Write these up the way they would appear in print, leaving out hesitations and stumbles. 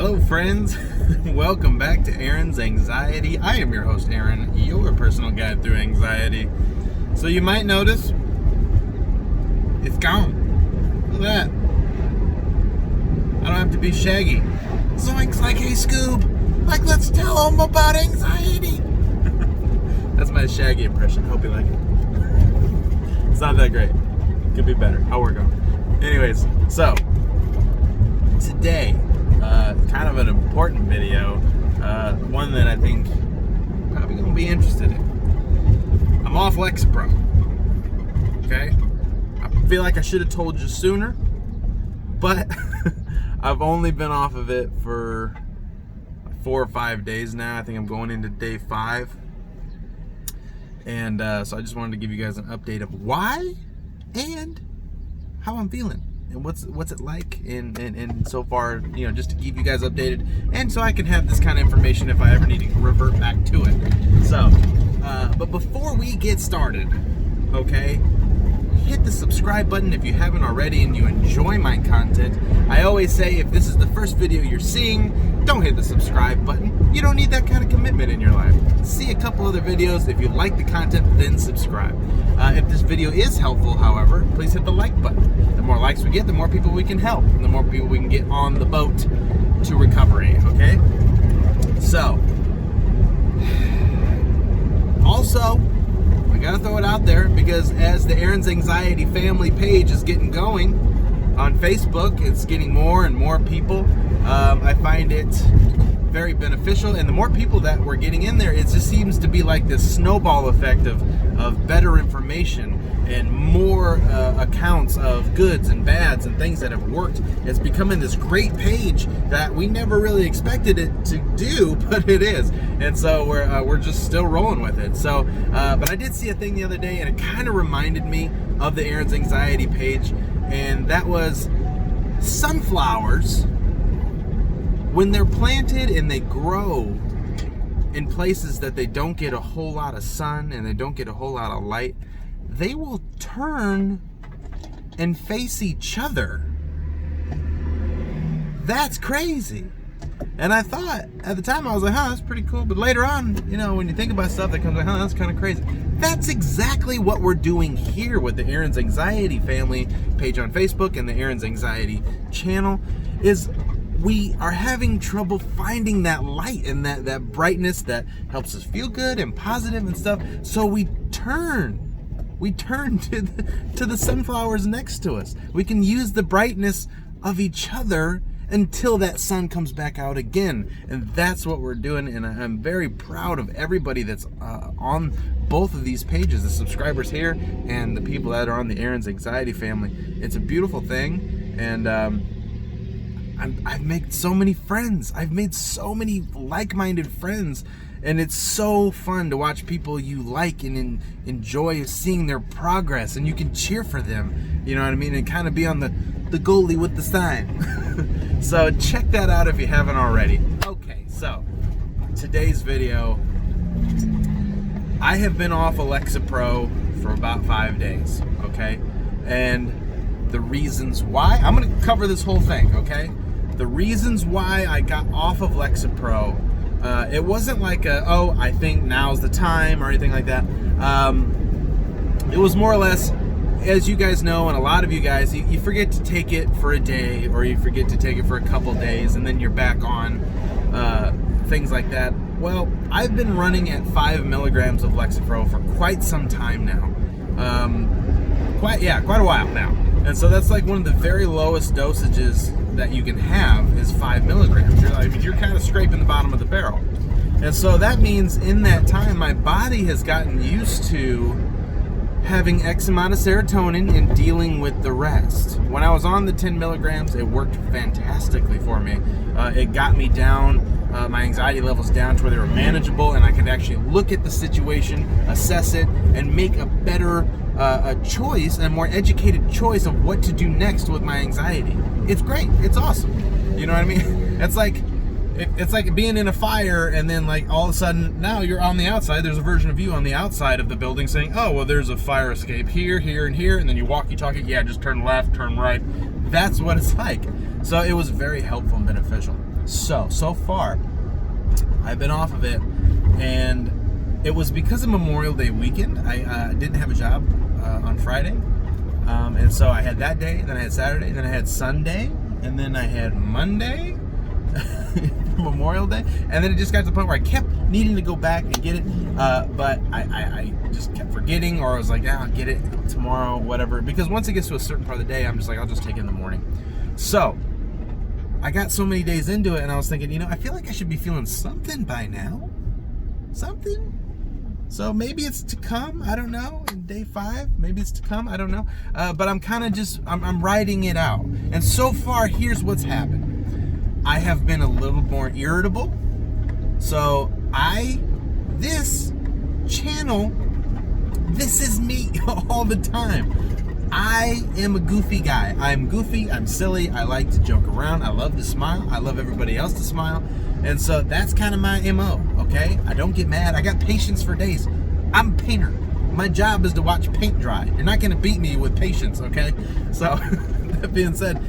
Hello friends, welcome back to Aaron's Anxiety. I am your host Aaron, your personal guide through anxiety. So you might notice, it's gone. Look at that. I don't have to be Shaggy. Zoinks, like, hey Scoob, like, let's tell them about anxiety. That's my Shaggy impression, hope you like it. It's not that great, could be better, I'll work on it. Anyways, so today, kind of an important video, one that I think you're probably going to be interested in. I'm off Lexapro, okay? I feel like I should have told you sooner, but I've only been off of it for 4 or 5 days now. I think I'm going into day 5. And so I just wanted to give you guys an update of why and how I'm feeling. And what's it like and so far, you know, just to keep you guys updated, and so I can have this kind of information if I ever need to revert back to it. So, but before we get started, okay, hit the subscribe button if you haven't already and you enjoy my content. I always say, if this is the first video you're seeing, don't hit the subscribe button. You don't need that kind of commitment in your life. See a couple other videos. If you like the content, then subscribe. If this video is helpful, however, please hit the like button. The more likes we get, the more people we can help, and the more people we can get on the boat to recovery, okay? So, also, I gotta throw it out there, because as the Aaron's Anxiety family page is getting going on Facebook, it's getting more and more people. I find it very beneficial, and the more people that we're getting in there, it just seems to be like this snowball effect of better information and more accounts of goods and bads and things that have worked. It's becoming this great page that we never really expected it to do, but it is. And so we're just still rolling with it. So, but I did see a thing the other day, and it kind of reminded me of the Aaron's Anxiety page, and that was sunflowers. When they're planted and they grow in places that they don't get a whole lot of sun and they don't get a whole lot of light, they will turn and face each other. That's crazy. And I thought, at the time, I was like, huh, that's pretty cool. But later on, you know, when you think about stuff, that comes like, huh, that's kind of crazy. That's exactly what we're doing here with the Aaron's Anxiety family page on Facebook and the Aaron's Anxiety channel, is we are having trouble finding that light and that brightness that helps us feel good and positive and stuff. So we turn to the sunflowers next to us. We can use the brightness of each other until that sun comes back out again. And that's what we're doing. And I'm very proud of everybody that's on both of these pages, the subscribers here and the people that are on the Aaron's Anxiety family. It's a beautiful thing. And I've made so many friends. I've made so many like-minded friends, and it's so fun to watch people you like and enjoy seeing their progress, and you can cheer for them, you know what I mean, and kind of be on the goalie with the sign. So check that out if you haven't already. Okay, so today's video, I have been off Lexapro for about 5 days, okay, and the reasons why, I'm going to cover this whole thing, okay? The reasons why I got off of Lexapro, it wasn't like oh, I think now's the time or anything like that. It was more or less, as you guys know, and a lot of you guys, you forget to take it for a day, or you forget to take it for a couple days, and then you're back on things like that. Well, I've been running at 5 milligrams of Lexapro for quite some time now. Quite a while now. And so that's like one of the very lowest dosages that you can have is 5 milligrams. You're kind of scraping the bottom of the barrel. And so that means in that time, my body has gotten used to having X amount of serotonin and dealing with the rest. When I was on the 10 milligrams, it worked fantastically for me. It got me down, my anxiety levels down to where they were manageable, and I could actually look at the situation, assess it, and make a better a choice, a more educated choice of what to do next with my anxiety. It's great. It's awesome. You know what I mean? It's like being in a fire, and then like all of a sudden now you're on the outside. There's a version of you on the outside of the building saying, oh, well, there's a fire escape here, here, and here. And then you talk it. Yeah, just turn left, turn right. That's what it's like. So it was very helpful and beneficial. So far, I've been off of it, and it was because of Memorial Day weekend. I didn't have a job on Friday, and so I had that day, then I had Saturday, then I had Sunday, and then I had Monday for Memorial Day, and then it just got to the point where I kept needing to go back and get it, but I just kept forgetting, or I was like, I'll get it tomorrow, whatever, because once it gets to a certain part of the day, I'm just like, I'll just take it in the morning. So I got so many days into it, and I was thinking, I feel like I should be feeling something by now. Something. So maybe it's to come. I don't know. In day 5, maybe it's to come. I don't know. But I'm kind of just, I'm riding it out. And so far, here's what's happened. I have been a little more irritable. So this channel, this is me all the time. I am a goofy guy. I'm goofy, I'm silly, I like to joke around, I love to smile, I love everybody else to smile, and so that's kind of my MO, okay? I don't get mad, I got patience for days. I'm a painter. My job is to watch paint dry. You're not gonna beat me with patience, okay? So, that being said,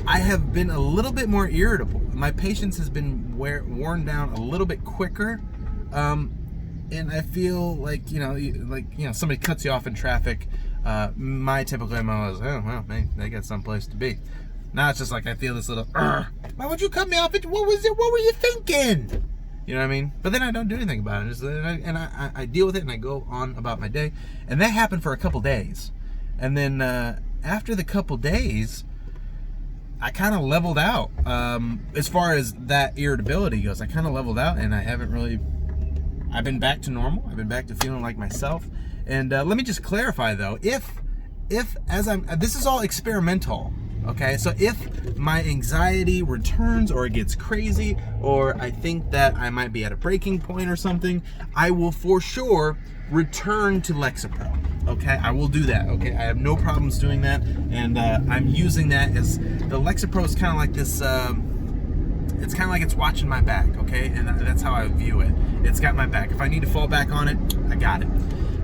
I have been a little bit more irritable. My patience has been worn down a little bit quicker, and I feel like, somebody cuts you off in traffic. My typical MO is, oh, well, man, they got someplace to be. Now it's just like I feel this little, why would you cut me off? What was it? What were you thinking? You know what I mean? But then I don't do anything about it. I deal with it, and I go on about my day. And that happened for a couple days. And then after the couple days, I kind of leveled out. As far as that irritability goes, I kind of leveled out, and I've been back to normal. I've been back to feeling like myself. And let me just clarify though, if this is all experimental, okay? So if my anxiety returns, or it gets crazy, or I think that I might be at a breaking point or something, I will for sure return to Lexapro, okay? I will do that, okay? I have no problems doing that, and I'm using that as, the Lexapro is kind of like this, it's kind of like it's watching my back, okay? And that's how I view it. It's got my back. If I need to fall back on it, I got it.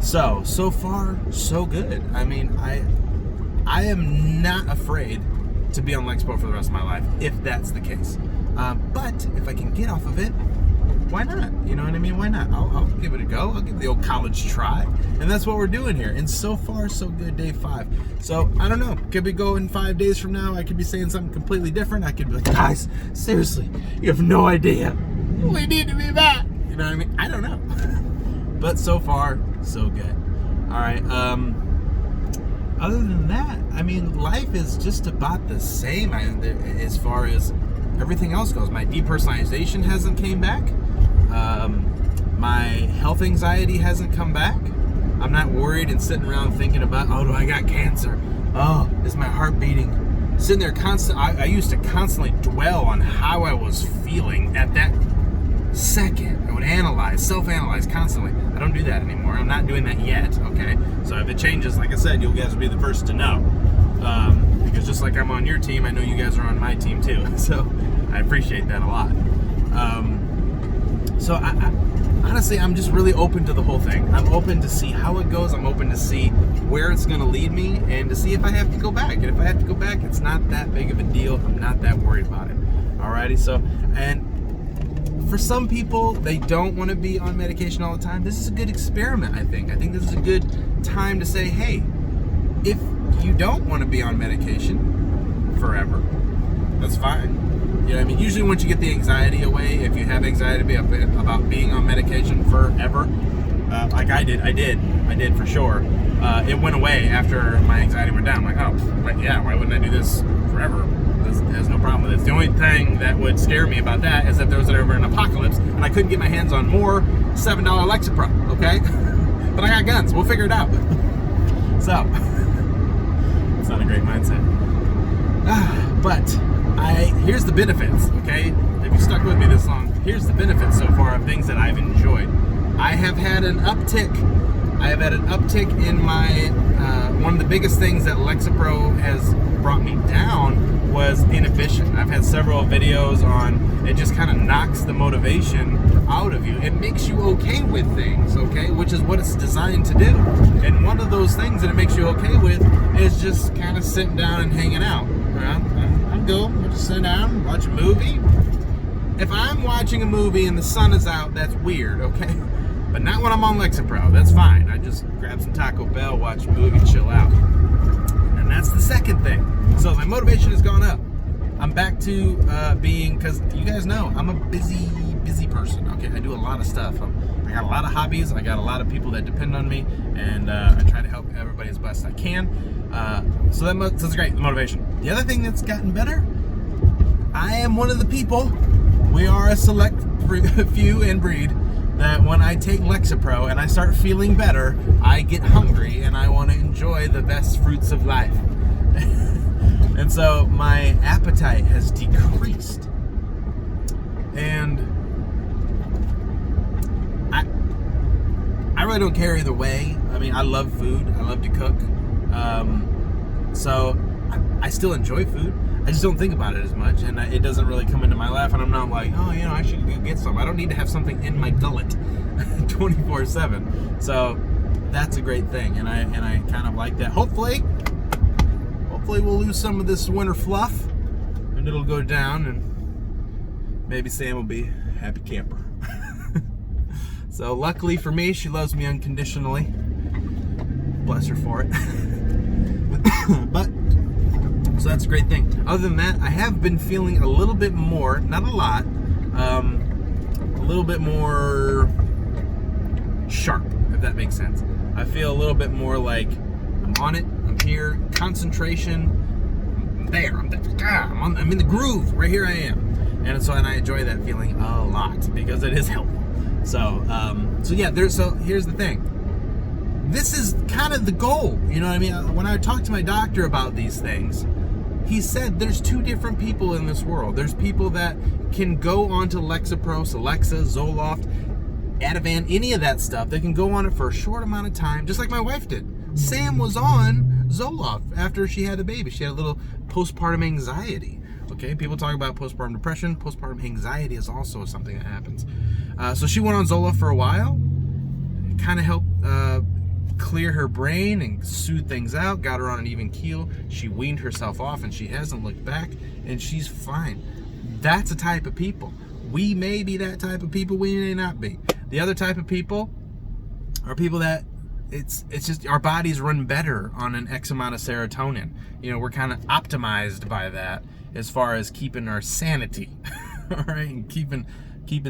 So far, so good. I mean, I am not afraid to be on Lexapro for the rest of my life, if that's the case. But if I can get off of it, why not? You know what I mean? Why not? I'll give it a go. I'll give the old college try. And that's what we're doing here. And so far, so good, day 5. So, I don't know. Could we go in 5 days from now? I could be saying something completely different. I could be like, guys, seriously, you have no idea. We need to be back. You know what I mean? I don't know. But so far, so good. All right. Other than that, I mean, life is just about the same as far as everything else goes. My depersonalization hasn't came back. My health anxiety hasn't come back. I'm not worried and sitting around thinking about, oh, do I got cancer? Oh, is my heart beating? Sitting there I used to constantly dwell on how I was feeling at that second. I would self-analyze constantly. I don't do that anymore. I'm not doing that yet, okay? So if it changes, like I said, you guys will be the first to know. Because just like I'm on your team, I know you guys are on my team too. So I appreciate that a lot. So I honestly, I'm just really open to the whole thing. I'm open to see how it goes. I'm open to see where it's going to lead me, and to see if I have to go back. And if I have to go back, it's not that big of a deal. I'm not that worried about it. Alrighty, so, and for some people, they don't want to be on medication all the time. This is a good experiment, I think. I think this is a good time to say, hey, if you don't want to be on medication forever, that's fine. You know what I mean? Usually once you get the anxiety away, if you have anxiety about being on medication forever, like I did for sure, it went away after my anxiety went down. I'm like, oh, yeah, why wouldn't I do this forever? There's no problem with it. The only thing that would scare me about that is if there was ever an apocalypse and I couldn't get my hands on more $7 Lexapro, okay? But I got guns. We'll figure it out. So, it's not a great mindset. But here's the benefits, okay? If you stuck with me this long, here's the benefits so far of things that I've enjoyed. I have had an uptick. In my, one of the biggest things that Lexapro has brought me down was inhibition. I've had several videos on it just kind of knocks the motivation out of you. It makes you okay with things, okay, which is what it's designed to do. And one of those things that it makes you okay with is just kind of sitting down and hanging out. I'm good. I'll just sit down, watch a movie. If I'm watching a movie and the sun is out, that's weird, okay? But not when I'm on Lexapro. That's fine. I just grab some Taco Bell, watch a movie, chill out. And that's the second thing. So my motivation has gone up. I'm back to being, because you guys know, I'm a busy person, okay? I do a lot of stuff. I got a lot of hobbies. I got a lot of people that depend on me, and I try to help everybody as best I can. So that's great, the motivation. The other thing that's gotten better, I am one of the people, we are a select few and breed, that when I take Lexapro and I start feeling better, I get hungry and I want to enjoy the best fruits of life. And so my appetite has decreased. And I really don't care either way. I mean, I love food. I love to cook. So I still enjoy food. I just don't think about it as much, and it doesn't really come into my life, and I'm not like, oh, I should go get some. I don't need to have something in my gullet 24/7. So that's a great thing, and I kind of like that. Hopefully we'll lose some of this winter fluff, and it'll go down, and maybe Sam will be a happy camper. So luckily for me, she loves me unconditionally. Bless her for it. But so that's a great thing. Other than that, I have been feeling a little bit more, not a lot, a little bit more sharp, if that makes sense. I feel a little bit more like I'm on it, I'm here, concentration, I'm there, I'm in the groove, right here I am. And so I enjoy that feeling a lot because it is helpful. So yeah, here's the thing. This is kind of the goal, you know what I mean? When I talked to my doctor about these things, he said there's two different people in this world. There's people that can go onto Lexapro, Celexa, Zoloft, Ativan, any of that stuff. They can go on it for a short amount of time, just like my wife did. Sam was on Zoloft after she had a baby. She had a little postpartum anxiety. Okay, people talk about postpartum depression. Postpartum anxiety is also something that happens. So she went on Zoloft for a while. It kind of helped clear her brain and soothe things out, got her on an even keel. She weaned herself off and she hasn't looked back, and she's fine. That's a type of people. We may be that type of people, we may not be. The other type of people are people that it's just our bodies run better on an X amount of serotonin. We're kind of optimized by that as far as keeping our sanity, all right, and keeping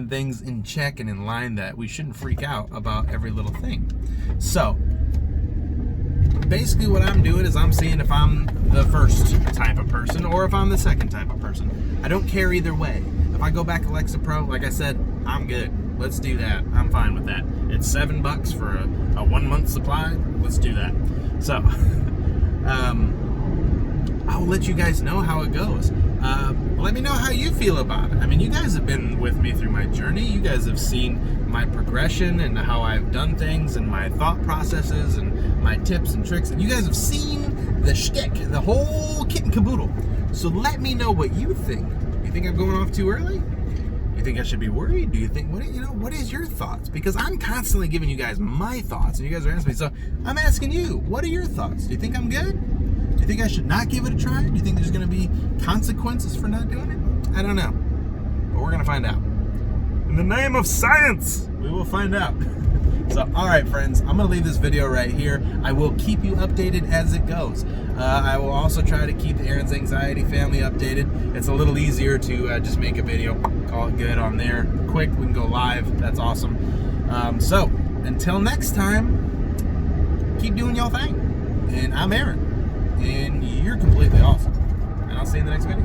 things in check and in line, that we shouldn't freak out about every little thing. So basically what I'm doing is I'm seeing if I'm the first type of person or if I'm the second type of person. I don't care either way. If I go back to Lexapro, like I said, I'm good. Let's do that. I'm fine with that. It's $7 for a 1 month supply. Let's do that. So I'll let you guys know how it goes. Let me know how you feel about it. I mean, you guys have been with me through my journey. You guys have seen my progression and how I've done things and my thought processes and my tips and tricks. And you guys have seen the shtick, the whole kit and caboodle. So let me know what you think. You think I'm going off too early? You think I should be worried? Do you think, what is your thoughts? Because I'm constantly giving you guys my thoughts and you guys are asking me. So I'm asking you, what are your thoughts? Do you think I'm good? Do you think I should not give it a try? Do you think there's going to be consequences for not doing it? I don't know. But we're going to find out. In the name of science, we will find out. So, all right, friends, I'm going to leave this video right here. I will keep you updated as it goes. I will also try to keep the Aaron's Anxiety family updated. It's a little easier to just make a video, call it good on there. Quick, we can go live. That's awesome. So, until next time, keep doing y'all thing. And I'm Aaron. And you're completely awesome. And I'll see you in the next video.